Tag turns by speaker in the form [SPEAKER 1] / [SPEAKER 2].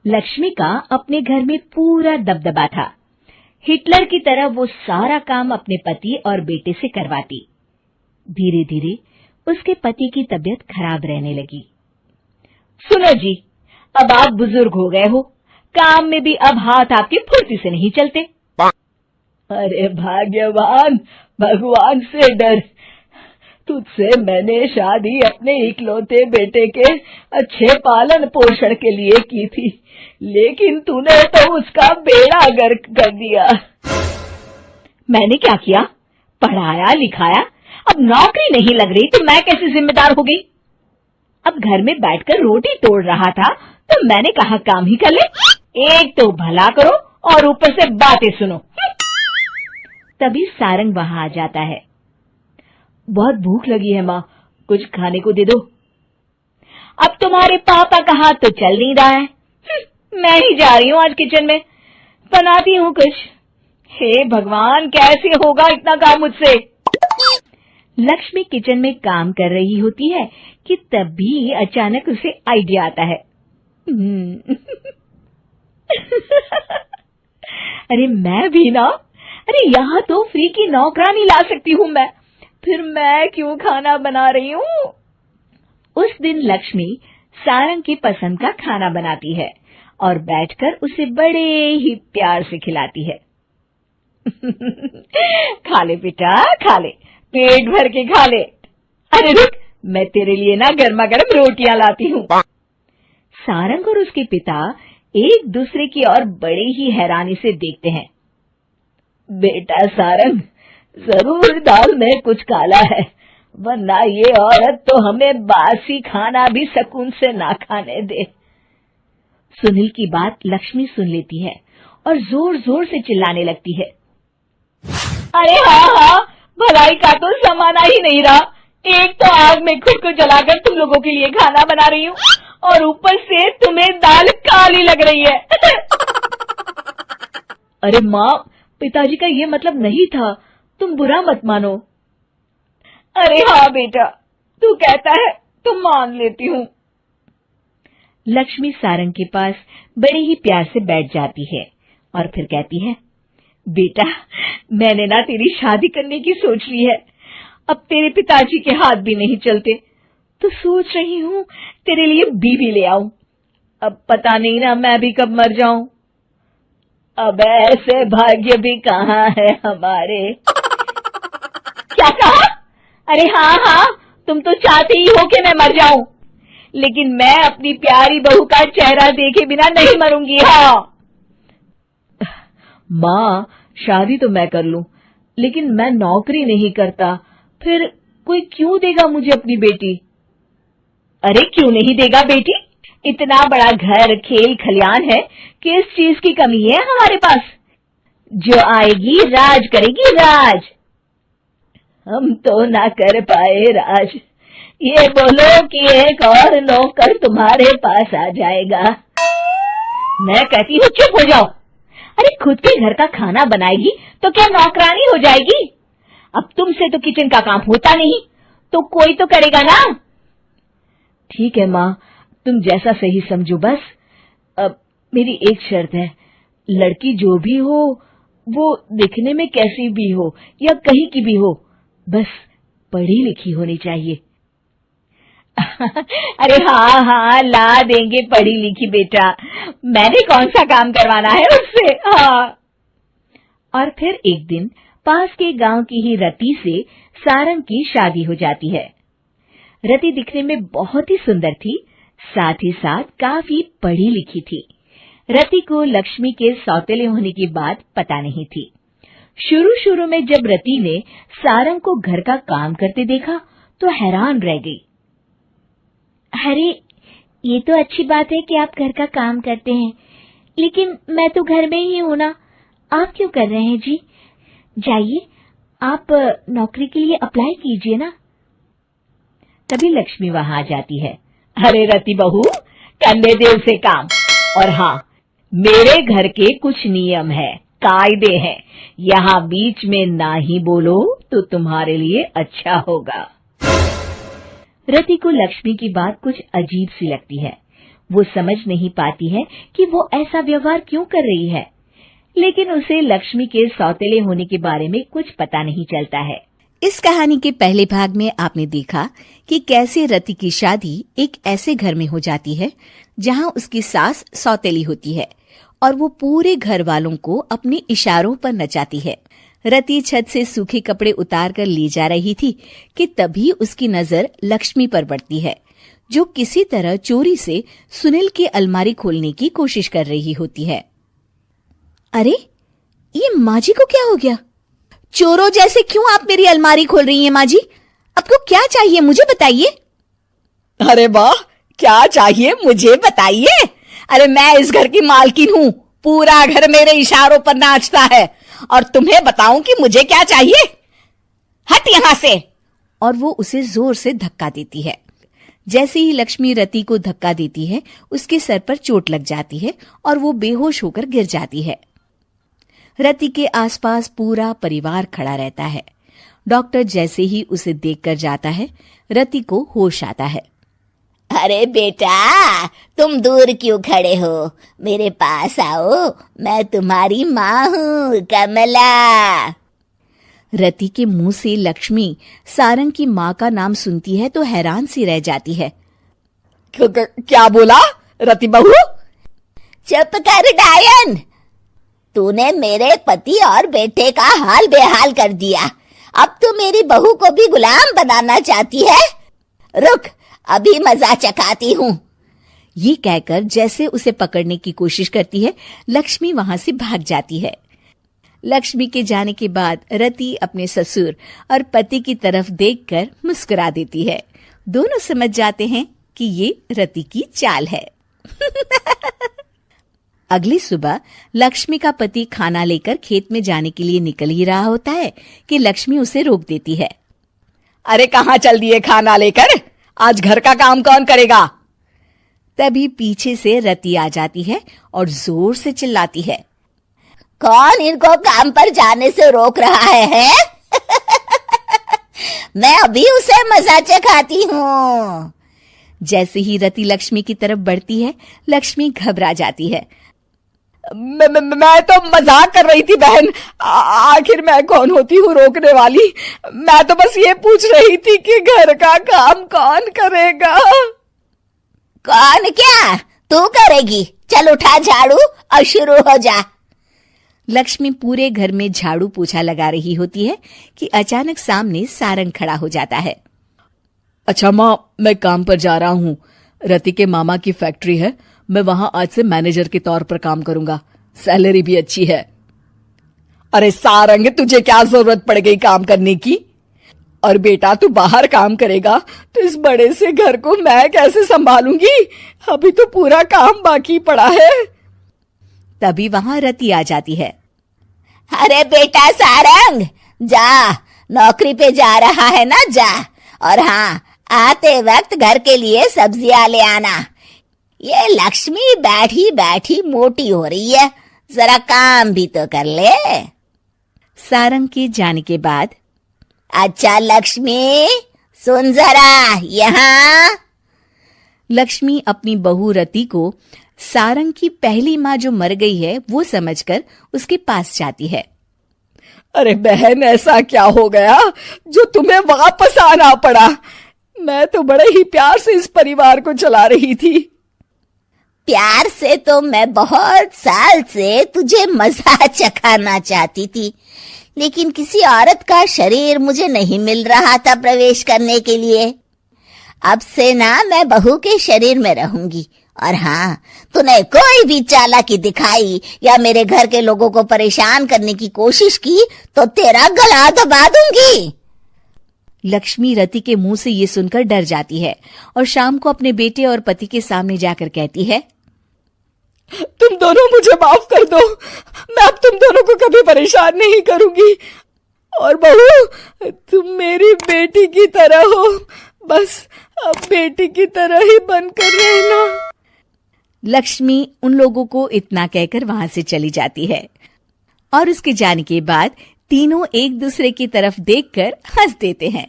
[SPEAKER 1] लक्ष्मी का अपने घर में पूरा दबदबा था। हिटलर की तरह वो सारा काम अपने पति और बेटे से करवाती। धीरे धीरे उसके पति की तबीयत खराब रहने लगी। सुनो जी, अब आप बुजुर्ग हो गए हो, काम में भी अब हाथ आपके फुर्ती से नहीं चलते। अरे भाग्यवान, भगवान से डर। तुझसे मैंने शादी अपने इकलौते बेटे के अच्छे पालन पोषण के लिए की थी, लेकिन तूने तो उसका बेड़ा गर्क कर दिया। मैंने क्या किया? पढ़ाया लिखाया, अब नौकरी नहीं लग रही तो मैं कैसे जिम्मेदार हो गई? अब घर में बैठकर रोटी तोड़ रहा था तो मैंने कहा काम ही कर ले। एक तो भला करो और ऊपर से बातें सुनो। तभी सारंग वहां आ जाता है। बहुत भूख लगी है माँ, कुछ खाने को दे दो। अब तुम्हारे पापा का हाथ तो चल नहीं रहा है। मैं ही जा रही हूँ आज किचन में, बनाती हूँ कुछ। हे भगवान, कैसे होगा इतना काम मुझसे? लक्ष्मी किचन में काम कर रही होती है कि तभी अचानक उसे आइडिया आता है। अरे मैं भी ना, अरे यहाँ तो फ्री की नौकरानी ला सकती हूँ मैं, फिर मैं क्यों खाना बना रही हूँ? उस दिन लक्ष्मी सारंग की पसंद का खाना बनाती है और बैठकर उसे बड़े ही प्यार से खिलाती है। खा ले बेटा, खा ले, पेट भर के खा ले। अरे रुक, मैं तेरे लिए ना गर्मा गर्म रोटियां लाती हूँ। सारंग और उसके पिता एक दूसरे की ओर बड़े ही हैरानी से देखते हैं। बेटा सारंग, जरूर दाल में कुछ काला है, वरना ये औरत तो हमें बासी खाना भी सुकून से ना खाने दे। सुनील की बात लक्ष्मी सुन लेती है और जोर जोर से चिल्लाने लगती है। अरे हाँ, भलाई का तो जमाना ही नहीं रहा। एक तो आग में खुद को जलाकर तुम लोगों के लिए खाना बना रही हूँ और ऊपर से तुम्हें दाल काली लग रही है। अरे माँ, पिताजी का ये मतलब नहीं था, तुम बुरा मत मानो। अरे हाँ बेटा, तू कहता है तो मान लेती हूँ। लक्ष्मी सारंग के पास बड़े ही प्यार से बैठ जाती है और फिर कहती है, बेटा मैंने ना तेरी शादी करने की सोच ली है। अब तेरे पिताजी के हाथ भी नहीं चलते, तो सोच रही हूँ तेरे लिए बीवी ले आऊं। अब पता नहीं ना मैं भी कब मर जाऊं। अब ऐसे भाग्य भी कहाँ है हमारे। क्या कहा? अरे हाँ, तुम तो चाहते ही हो कि मैं मर जाऊं, लेकिन मैं अपनी प्यारी बहू का चेहरा देखे बिना नहीं मरूंगी। हाँ माँ, शादी तो मैं कर लूं, लेकिन मैं नौकरी नहीं करता, फिर कोई क्यों देगा मुझे अपनी बेटी? अरे क्यों नहीं देगा बेटी? इतना बड़ा घर, खेल खलियान है, किस चीज की कमी है हमारे पास? जो आएगी राज करेगी, राज। हम तो ना कर पाए राज, ये बोलो कि एक और नौकर तुम्हारे पास आ जाएगा। मैं कहती हूँ चुप हो जाओ। अरे खुद के घर का खाना बनाएगी तो क्या नौकरानी हो जाएगी? अब तुमसे तो किचन का काम होता नहीं, तो कोई तो करेगा ना। ठीक है माँ, तुम जैसा सही समझो बस। अब मेरी एक शर्त है, लड़की जो भी हो वो दिखने में कैसी भी हो या कहीं की भी हो, बस पढ़ी लिखी होनी चाहिए। अरे हाँ, ला देंगे पढ़ी लिखी बेटा, मैंने कौन सा काम करवाना है उससे। हाँ। और फिर एक दिन पास के गांव की ही रति से सारंग की शादी हो जाती है। रति दिखने में बहुत ही सुंदर थी, साथ ही साथ काफी पढ़ी लिखी थी। रति को लक्ष्मी के सौतेले होने की बात पता नहीं थी। शुरू में जब रति ने सारंग को घर का काम करते देखा तो हैरान रह गई। अरे ये तो अच्छी बात है कि आप घर का काम करते हैं, लेकिन मैं तो घर में ही हूं ना, आप क्यों कर रहे हैं जी? जाइए आप नौकरी के लिए अप्लाई कीजिए ना। तभी लक्ष्मी वहां आ जाती है। अरे रति बहू, करने दे उसे काम। और हाँ, मेरे घर के कुछ नियम है, कायदे हैं, यहाँ बीच में ना ही बोलो तो तुम्हारे लिए अच्छा होगा। रति को लक्ष्मी की बात कुछ अजीब सी लगती है। वो समझ नहीं पाती है कि वो ऐसा व्यवहार क्यों कर रही है, लेकिन उसे लक्ष्मी के सौतेले होने के बारे में कुछ पता नहीं चलता है।
[SPEAKER 2] इस कहानी के पहले भाग में आपने देखा कि कैसे रति की शादी एक ऐसे घर में हो जाती है जहां उसकी सास सौतेली होती है और वो पूरे घर वालों को अपने इशारों पर नचाती है। रति छत से सूखे कपड़े उतार कर ले जा रही थी कि तभी उसकी नजर लक्ष्मी पर पड़ती है, जो किसी तरह चोरी से सुनील की अलमारी खोलने की कोशिश कर रही होती है। अरे, ये माँ जी को क्या हो गया? चोरों जैसे क्यों आप मेरी अलमारी खोल रही हैं माँ जी? आपको क्या चाहिए मुझे बताइए।
[SPEAKER 3] अरे वाह, क्या चाहिए मुझे बताइए। अरे मैं इस घर की मालकिन हूँ, पूरा घर मेरे इशारों पर नाचता है और तुम्हें बताऊं कि मुझे क्या चाहिए? हट यहाँ से।
[SPEAKER 2] और वो उसे जोर से धक्का देती है। जैसे ही लक्ष्मी रति को धक्का देती है, उसके सर पर चोट लग जाती है और वो बेहोश होकर गिर जाती है। रति के आसपास पूरा परिवार खड़ा रहता है। डॉक्टर जैसे ही उसे देखकर जाता है, रति को होश आता है।
[SPEAKER 4] अरे बेटा, तुम दूर क्यों खड़े हो? मेरे पास आओ, मैं तुम्हारी माँ हूँ, कमला।
[SPEAKER 2] रति के मुंह से लक्ष्मी सारंग की माँ का नाम सुनती है तो हैरान सी रह जाती है।
[SPEAKER 3] क्या बोला रति बहू?
[SPEAKER 4] चुप कर डायन, तूने मेरे पति और बेटे का हाल बेहाल कर दिया। अब तू मेरी बहू को भी गुलाम बनाना चाहती है? रुक, अभी मजा चखाती हूँ।
[SPEAKER 2] ये कहकर जैसे उसे पकड़ने की कोशिश करती है, लक्ष्मी वहां से भाग जाती है। लक्ष्मी के जाने के बाद रति अपने ससुर और पति की तरफ देखकर मुस्कुरा देती है। दोनों समझ जाते हैं कि ये रति की चाल है। अगली सुबह लक्ष्मी का पति खाना लेकर खेत में जाने के लिए निकल ही रहा होता है कि लक्ष्मी उसे रोक देती है।
[SPEAKER 3] अरे कहाँ चल दिए खाना लेकर? आज घर का काम कौन करेगा?
[SPEAKER 2] तभी पीछे से रति आ जाती है और जोर से चिल्लाती है।
[SPEAKER 4] कौन इनको काम पर जाने से रोक रहा है? मैं अभी उसे मजा चखाती हूँ।
[SPEAKER 2] जैसे ही रति लक्ष्मी की तरफ बढ़ती है, लक्ष्मी घबरा जाती है।
[SPEAKER 3] मैं तो मजाक कर रही थी बहन। आखिर मैं कौन होती हूँ रोकने वाली? मैं तो बस ये पूछ रही थी कि घर का काम कौन करेगा?
[SPEAKER 4] कौन क्या? तू करेगी। चल उठा झाड़ू और शुरू हो जा।
[SPEAKER 2] लक्ष्मी पूरे घर में झाड़ू पोछा लगा रही होती है कि अचानक सामने सारंग खड़ा हो जाता है।
[SPEAKER 3] अच्छा माँ, मैं काम पर जा रहा हूँ। रति के मामा की फैक्ट्री है, मैं वहां आज से मैनेजर के तौर पर काम करूंगा। सैलरी भी अच्छी है। अरे सारंग, तुझे क्या जरूरत पड़ गई काम करने की? और बेटा, तू बाहर काम करेगा तो इस बड़े से घर को मैं कैसे संभालूंगी? अभी तो पूरा काम बाकी पड़ा है।
[SPEAKER 2] तभी वहां रति आ जाती है।
[SPEAKER 4] अरे बेटा सारंग, जा, नौकरी पे जा रहा है ना, जा। और हाँ, आते वक्त घर के लिए सब्जियां ले आना। ये लक्ष्मी बैठी बैठी मोटी हो रही है, जरा काम भी तो कर ले।
[SPEAKER 2] सारंग के जाने के बाद,
[SPEAKER 4] अच्छा लक्ष्मी, सुन जरा यहाँ।
[SPEAKER 2] लक्ष्मी अपनी बहू रति को सारंग की पहली माँ जो मर गई है वो समझकर उसके पास जाती है।
[SPEAKER 3] अरे बहन, ऐसा क्या हो गया जो तुम्हें वापस आना पड़ा? मैं तो बड़े ही प्यार से इस परिवार को चला रही थी।
[SPEAKER 4] प्यार से तो मैं बहुत साल से तुझे मजा चखाना चाहती थी, लेकिन किसी औरत का शरीर मुझे नहीं मिल रहा था प्रवेश करने के लिए। अब से ना मैं बहू के शरीर में रहूंगी। और हाँ, तूने कोई भी चालाकी दिखाई या मेरे घर के लोगों को परेशान करने की कोशिश की तो तेरा गला दबा दूंगी।
[SPEAKER 2] लक्ष्मी रति के मुंह से ये सुनकर डर जाती है और शाम को अपने बेटे और पति के सामने जाकर कहती है,
[SPEAKER 3] तुम दोनों मुझे माफ कर दो। मैं अब तुम दोनों को कभी परेशान नहीं करूंगी। और बहू, तुम मेरी बेटी की तरह हो, बस अब बेटी की तरह ही बनकर रहना।
[SPEAKER 2] लक्ष्मी उन लोगों को इतना कहकर वहां से चली जाती है और उसके जाने के बाद तीनों एक दूसरे की तरफ देखकर हंस देते हैं।